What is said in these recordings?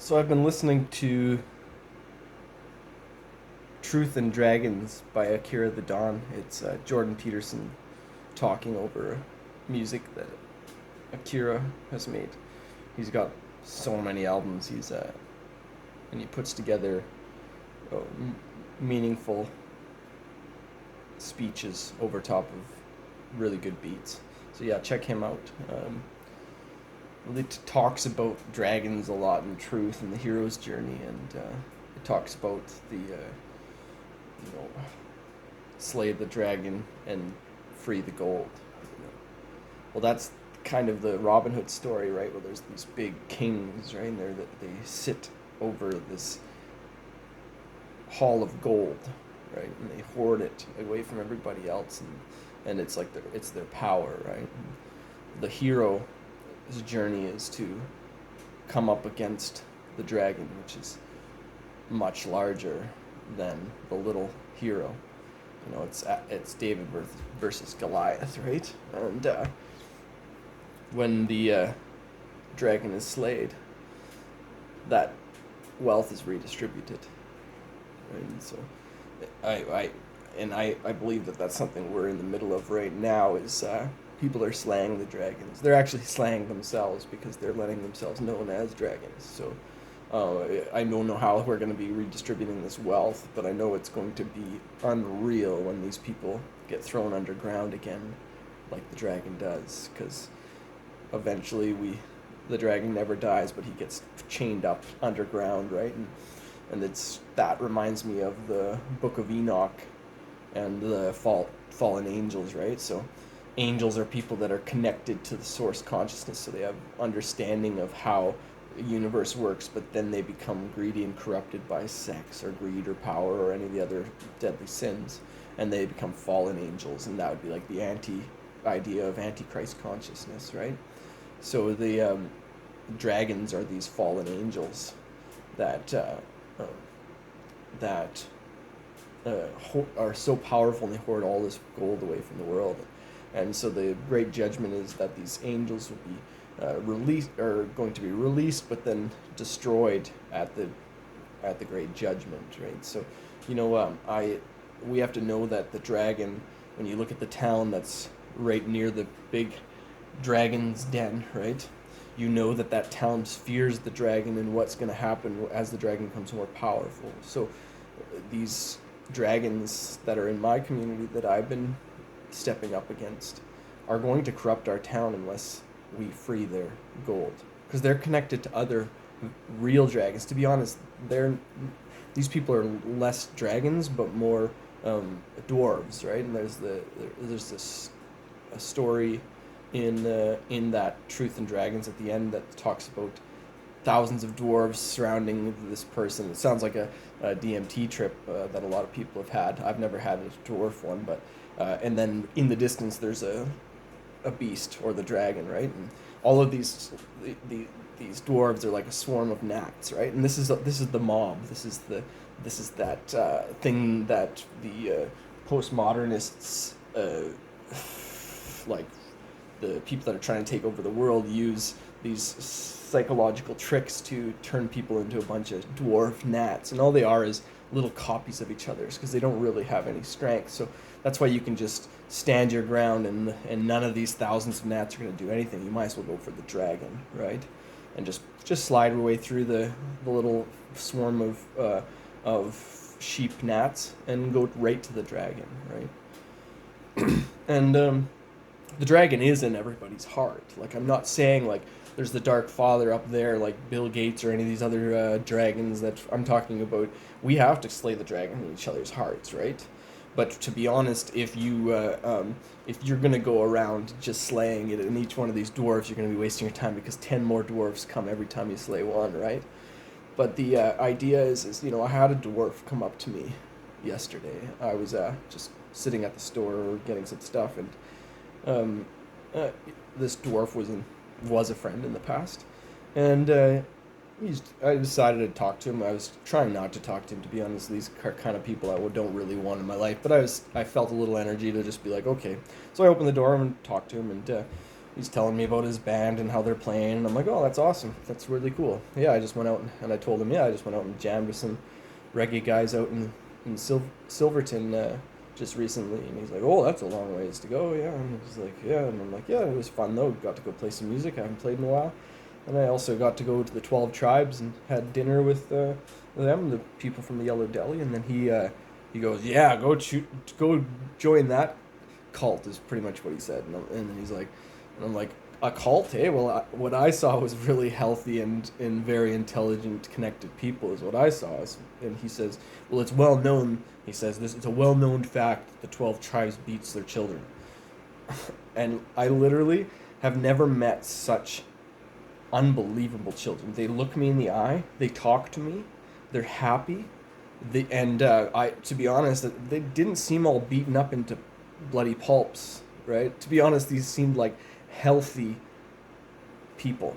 So I've been listening to Truth and Dragons by Akira the Dawn. It's Jordan Peterson talking over music that Akira has made. He's got so many albums. And he puts together meaningful speeches over top of really good beats. So yeah, check him out. It talks about dragons a lot and truth and the hero's journey, and it talks about the slay the dragon and free the gold. Well, that's kind of the Robin Hood story, right? Where there's these big kings, right? And they sit over this hall of gold, right? And they hoard it away from everybody else, and it's like it's their power, right? And the hero's journey is to come up against the dragon, which is much larger than the little hero. It's David versus Goliath, right? And when the dragon is slayed, that wealth is redistributed, right? And so, I believe that that's something we're in the middle of right now. Is people are slaying the dragons. They're actually slaying themselves because they're letting themselves known as dragons. So I don't know how we're going to be redistributing this wealth, but I know it's going to be unreal when these people get thrown underground again, like the dragon does, because eventually the dragon never dies, but he gets chained up underground, right? And that reminds me of the Book of Enoch and the fallen angels, right? So angels are people that are connected to the source consciousness, so they have understanding of how the universe works, but then they become greedy and corrupted by sex or greed or power or any of the other deadly sins, and they become fallen angels, and that would be like the idea of antichrist consciousness, right? So the dragons are these fallen angels that are so powerful, and they hoard all this gold away from the world. And so the great judgment is that these angels will be going to be released, but then destroyed at the great judgment, right? So, we have to know that the dragon, when you look at the town that's right near the big dragon's den, right? You know that town fears the dragon and what's going to happen as the dragon becomes more powerful. So, these dragons that are in my community that I've been stepping up against are going to corrupt our town unless we free their gold, because they're connected to other real dragons. To be honest, these people are less dragons but more dwarves, right? And there's this a story in that Truth and Dragons at the end that talks about thousands of dwarves surrounding this person. It sounds like a DMT trip that a lot of people have had. I've never had a dwarf one, but and then in the distance there's a beast, or the dragon, right? And all of these dwarves are like a swarm of gnats, right? And this is the mob. This is that thing that the postmodernists, like the people that are trying to take over the world, use these psychological tricks to turn people into a bunch of dwarf gnats, and all they are is little copies of each other's, because they don't really have any strength. So that's why you can just stand your ground, and none of these thousands of gnats are going to do anything. You might as well go for the dragon, right? And just slide your way through the little swarm of sheep gnats and go right to the dragon, right? And the dragon is in everybody's heart. Like, I'm not saying like there's the Dark Father up there like Bill Gates or any of these other dragons that I'm talking about. We have to slay the dragon in each other's hearts, right? But to be honest, if you're gonna go around just slaying it in each one of these dwarves, you're gonna be wasting your time, because 10 more dwarves come every time you slay one, right? But the idea is I had a dwarf come up to me yesterday. I was just sitting at the store getting some stuff, and this dwarf was a friend in the past, and I decided to talk to him. I was trying not to talk to him, to be honest. These are kind of people I don't really want in my life, but I felt a little energy to just be like, okay. So I opened the door and talked to him, and he's telling me about his band and how they're playing, and I'm like, oh, that's awesome. That's really cool. Yeah, I just went out and I told him, yeah, I just went out and jammed with some reggae guys out in Silverton just recently. And he's like, oh, that's a long ways to go. Yeah. And he's like, yeah. And I'm like, yeah, it was fun though. Got to go play some music. I haven't played in a while. And I also got to go to the 12 Tribes and had dinner with them, the people from the Yellow Deli. And then he goes, yeah, go join that cult is pretty much what he said. And then he's like, and I'm like, a cult, eh? Well, what I saw was really healthy and very intelligent, connected people is what I saw. And he says, well, it's well known, he says, it's a well-known fact that the 12 tribes beats their children. And I literally have never met such unbelievable children. They look me in the eye, they talk to me, they're happy, to be honest, they didn't seem all beaten up into bloody pulps, right? To be honest, these seemed like healthy people,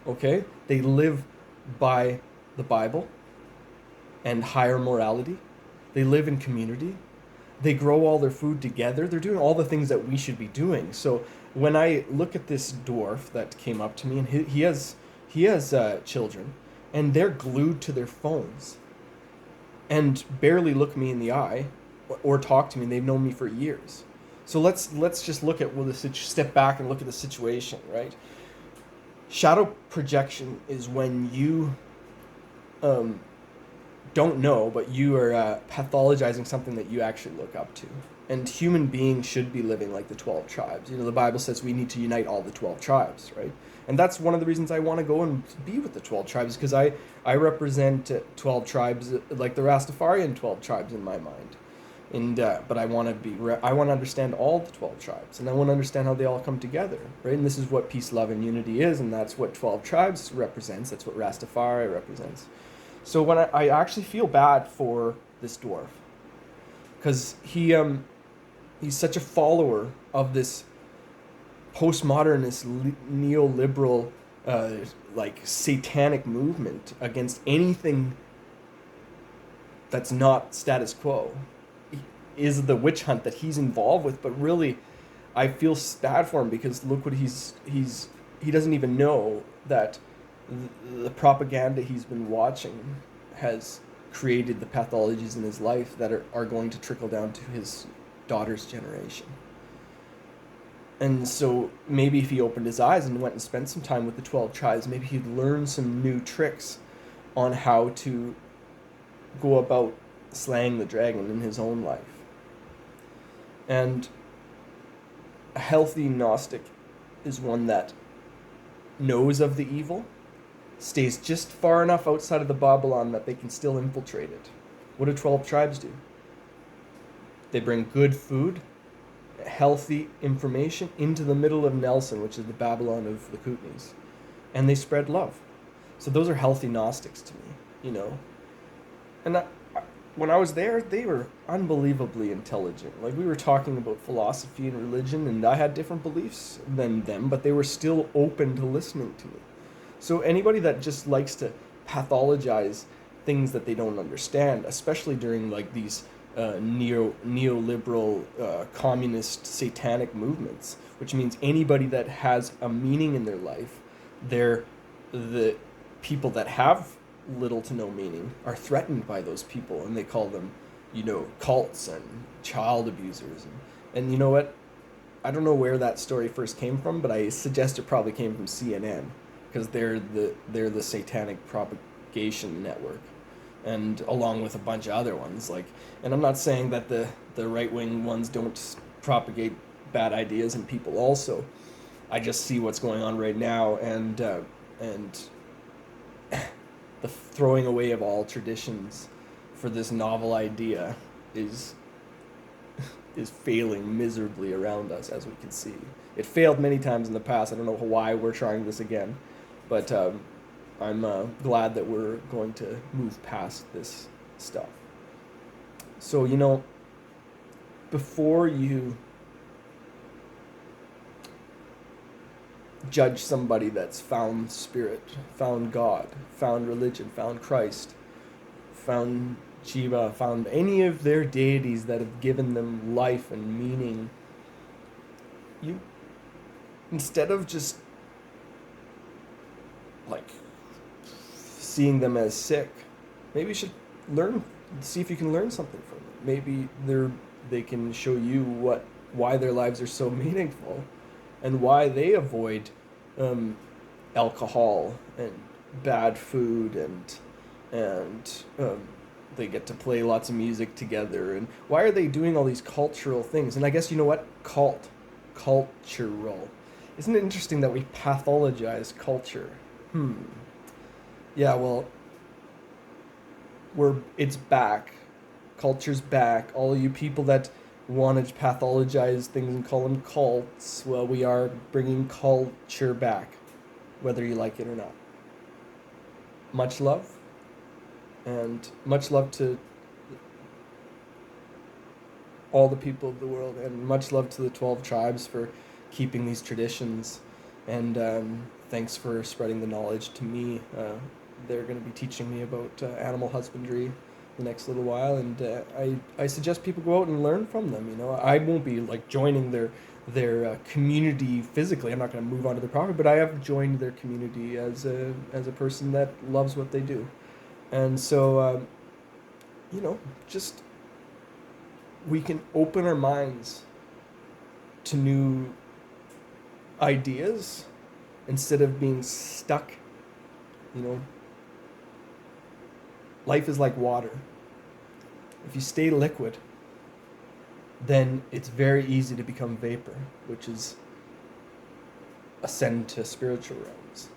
okay? They live by the Bible and higher morality. They live in community. They grow all their food together. They're doing all the things that we should be doing. So when I look at this dwarf that came up to me, and he has children, and they're glued to their phones and barely look me in the eye or talk to me. They've known me for years. So let's just look at step back and look at the situation, right? Shadow projection is when you don't know, but you are pathologizing something that you actually look up to. And human beings should be living like the 12 tribes. You know, the Bible says we need to unite all the 12 tribes, right? And that's one of the reasons I want to go and be with the 12 tribes, because I represent 12 tribes, like the Rastafarian 12 tribes in my mind. And but I want to understand all the 12 tribes, and I want to understand how they all come together, right? And this is what peace, love, and unity is, and that's what 12 tribes represents. That's what Rastafari represents. So when I actually feel bad for this dwarf, because he's such a follower of this postmodernist neoliberal like satanic movement against anything that's not status quo. Is the witch hunt that he's involved with, but really I feel bad for him, because look what he doesn't even know that the propaganda he's been watching has created the pathologies in his life that are going to trickle down to his daughter's generation. And so maybe if he opened his eyes and went and spent some time with the 12 tribes, maybe he'd learn some new tricks on how to go about slaying the dragon in his own life. And a healthy Gnostic is one that knows of the evil, stays just far enough outside of the Babylon that they can still infiltrate it. What do 12 tribes do? They bring good food, healthy information into the middle of Nelson, which is the Babylon of the Kootenays, and they spread love. So those are healthy Gnostics to me, you know. And when I was there, they were unbelievably intelligent. Like, we were talking about philosophy and religion, and I had different beliefs than them, but they were still open to listening to me. So anybody that just likes to pathologize things that they don't understand, especially during like these neoliberal, communist, satanic movements, which means anybody that has a meaning in their life, they're the people that have little to no meaning are threatened by those people, and they call them, you know, cults and child abusers. And you know what? I don't know where that story first came from, but I suggest it probably came from CNN, because they're the satanic propagation network, and along with a bunch of other ones. Like, and I'm not saying that the right-wing ones don't propagate bad ideas in people also. I just see what's going on right now, and the throwing away of all traditions for this novel idea is failing miserably around us, as we can see. It failed many times in the past. I don't know why we're trying this again, but I'm glad that we're going to move past this stuff. So, you know, before you judge somebody that's found spirit, found God, found religion, found Christ, found Shiva, found any of their deities that have given them life and meaning, you instead of just like seeing them as sick, maybe you should learn, see if you can learn something from them. Maybe they can show you why their lives are so meaningful, and why they avoid um, alcohol and bad food, and they get to play lots of music together, and why are they doing all these cultural things? And I guess, you know what, cultural, isn't it interesting that we pathologize culture? Yeah, well, it's back. Culture's back. All you people that want to pathologize things and call them cults, well, we are bringing culture back, whether you like it or not. Much love, and much love to all the people of the world, and much love to the 12 tribes for keeping these traditions. And thanks for spreading the knowledge to me. They're going to be teaching me about animal husbandry the next little while, and I suggest people go out and learn from them. You know, I won't be like joining their community physically. I'm not going to move onto their property, but I have joined their community as a person that loves what they do. And so you know, just we can open our minds to new ideas instead of being stuck. You know, life is like water. If you stay liquid, then it's very easy to become vapor, which is ascend to spiritual realms.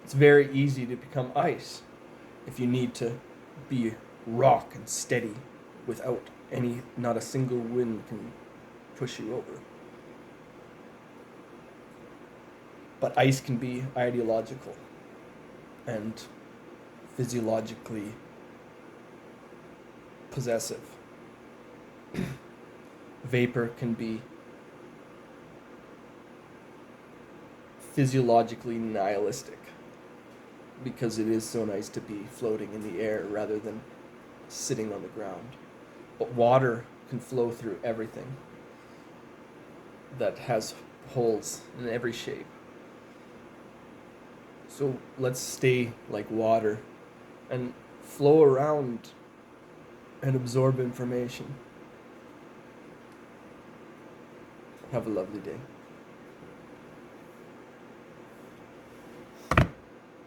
It's very easy to become ice if you need to be rock and steady without not a single wind can push you over. But ice can be ideological and physiologically possessive. Vapor can be physiologically nihilistic, because it is so nice to be floating in the air rather than sitting on the ground. But water can flow through everything that has holes in every shape. So let's stay like water and flow around and absorb information. Have a lovely day.